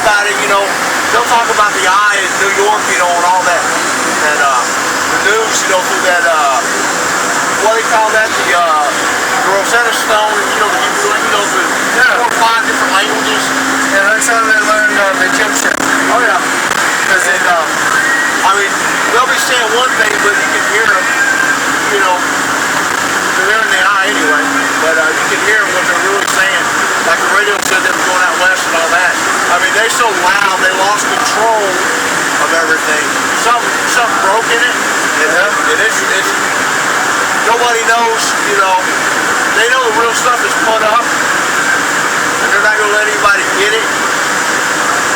about it, they'll talk about the eye in New York, and all that. And the news, through that, what do they call that? The Rosetta Stone, the Hebrew, the 4 or 5 different languages. Yeah, that's how they learned Egyptian. Oh, yeah. Because they'll be saying one thing, but you can hear them, they're in the eye anyway, but you can hear what they're really saying. Like the radio said they were going out west and all that. They're so loud, they lost control of everything. Something broke in it, and it's nobody knows, they know the real stuff is put up, and they're not going to let anybody get it.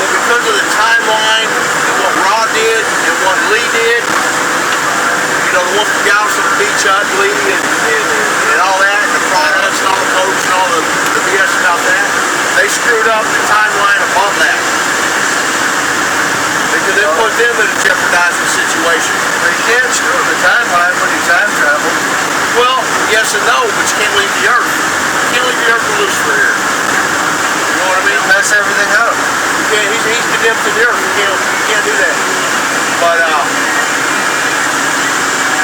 But because of the timeline, and what Rod did, and what Lee did, the one from Galveston Beach, Lee, and all that, and the products, and all the codes, and all the BS about that, they screwed up the timeline above that. Because it put them in a jeopardizing situation. But you can't screw the timeline when you time travel. Well, yes and no, but you can't leave the Earth. You can't leave the Earth with Lucifer here. You know what I mean? Mess everything up. Yeah, he's condemned to the Earth. You can't do that. But,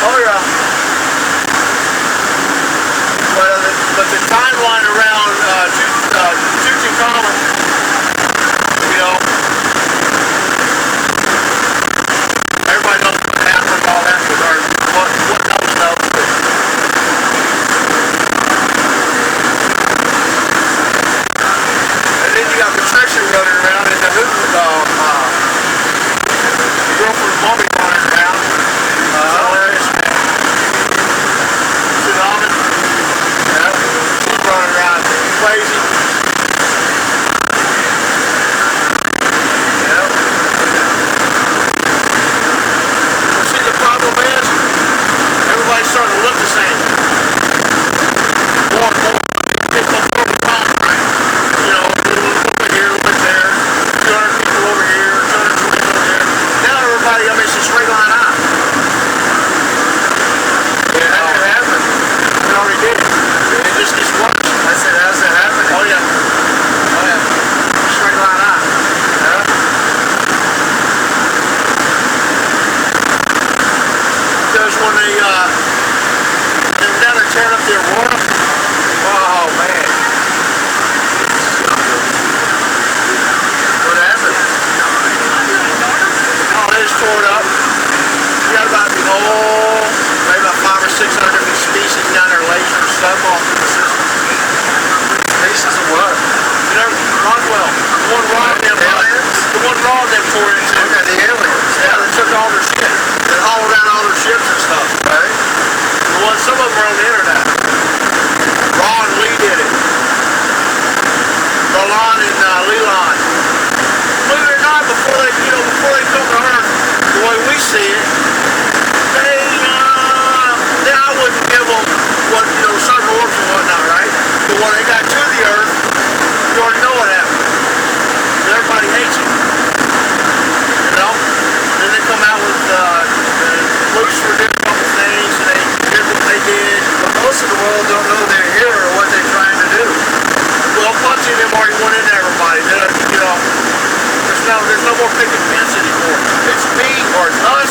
oh yeah. But the timeline around Tutankhamun, everybody knows what happened, all that, or what knows. And then you got Patricia running around in the hoop, the girl from the mummy running around. Hilarious, man. Tsunami. Yeah. She's running around crazy. Yeah. But see, the problem is, everybody's starting to look the same. More and more. People over the top, right? Over here, over there. 200 people over here, 220 over there. Now everybody, it's just straight line out. Did it. It just gets worse. I said, how's that happening? Oh yeah. Oh yeah. Straight line out. Yeah. Because when they're down there tearing up the Aurora, oh man. What happened? Oh, they just tore it up. You got about, maybe about 500 or 600 different species down there, laser stuff off in the system. Species of what? Roswell. The one Rod them tore into. Okay, the aliens. Yeah, they took all their shit. They hauled around all their ships and stuff. Right. Some of them are on the internet. Rod and Lee did it. Roland and Leland. Believe it or not, before they come to Earth, the way we see it, I wouldn't give them what, certain orbs and whatnot, right? But when they got to the Earth, you already know what happened. Everybody hates them. Then they come out with Lucifer did a couple things, and they did what they did. But most of the world don't know they're here or what they're trying to do. Well, a bunch of them already went into everybody. There's no more picking fence anymore. It's me or it's us.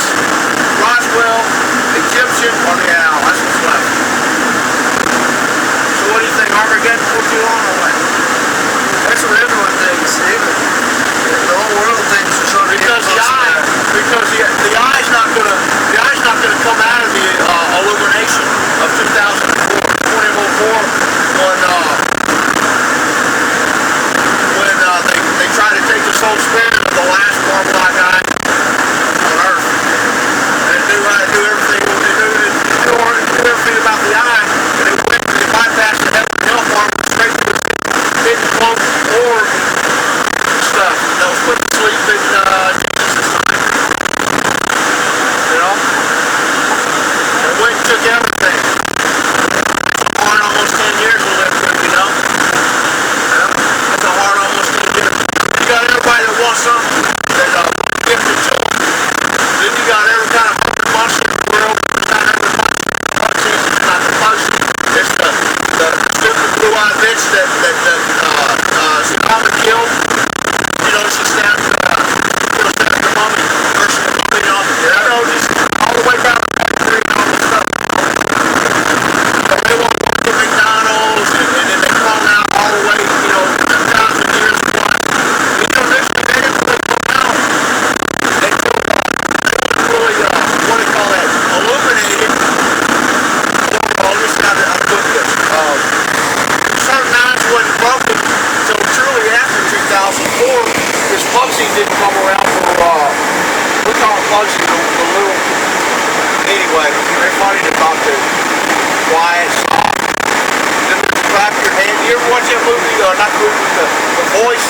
not group, the voice.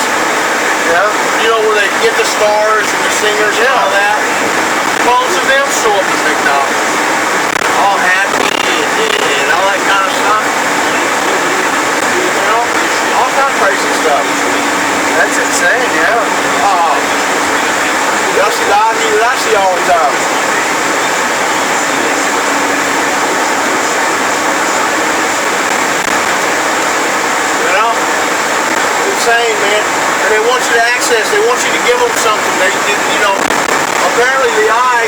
Yeah. You know, where they get the stars and the singers and all that. Clones of them show up at McDonald's. All happy and all that kind of stuff. You know, all kind of crazy stuff. That's insane, yeah. That's the guy that I see all the time. You know? It's insane, man. And they want you to access, they want you to give them something. They, you know, apparently the eye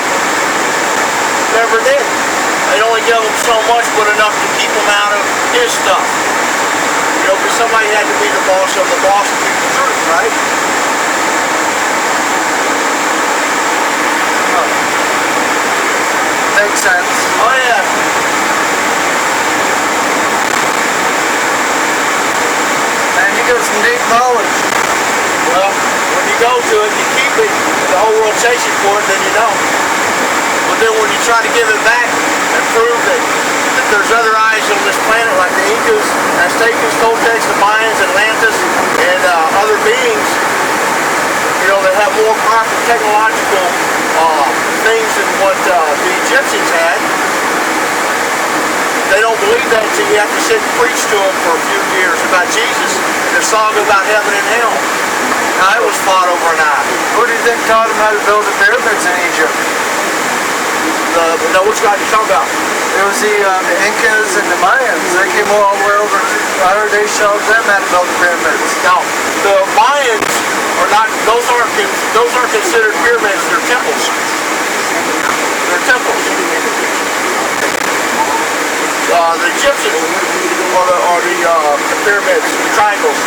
never did. They'd only give them so much, but enough to keep them out of his stuff. You know, because somebody had to be the boss of the boss to keep the truth, right? Makes sense. Oh yeah. Man, you got some deep knowledge. Well, when you go to it, you keep it, the whole world chasing for it, then you don't. But then when you try to give it back and prove that there's other eyes on this planet, like the Incas, Aztecas, Toltecs, the Mayans, Atlantis, and other beings, you know, that have more powerful technological things than what the Egyptians had. They don't believe that until you have to sit and preach to them for a few years about Jesus and the song about heaven and hell. Now, it was fought over an eye. Who do you think taught them how to build the pyramids in Egypt? Which guy you talking about? It was the Incas and the Mayans. They came all the way over. I heard they showed them how to build the pyramids. Now, the Mayans are not; those aren't considered pyramids. They're temples. They're temples. The Egyptians are the pyramids, the triangles.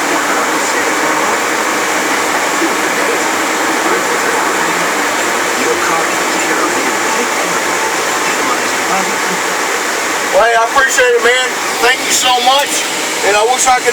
Well, hey, I appreciate it, man. Thank you so much. And I wish I could have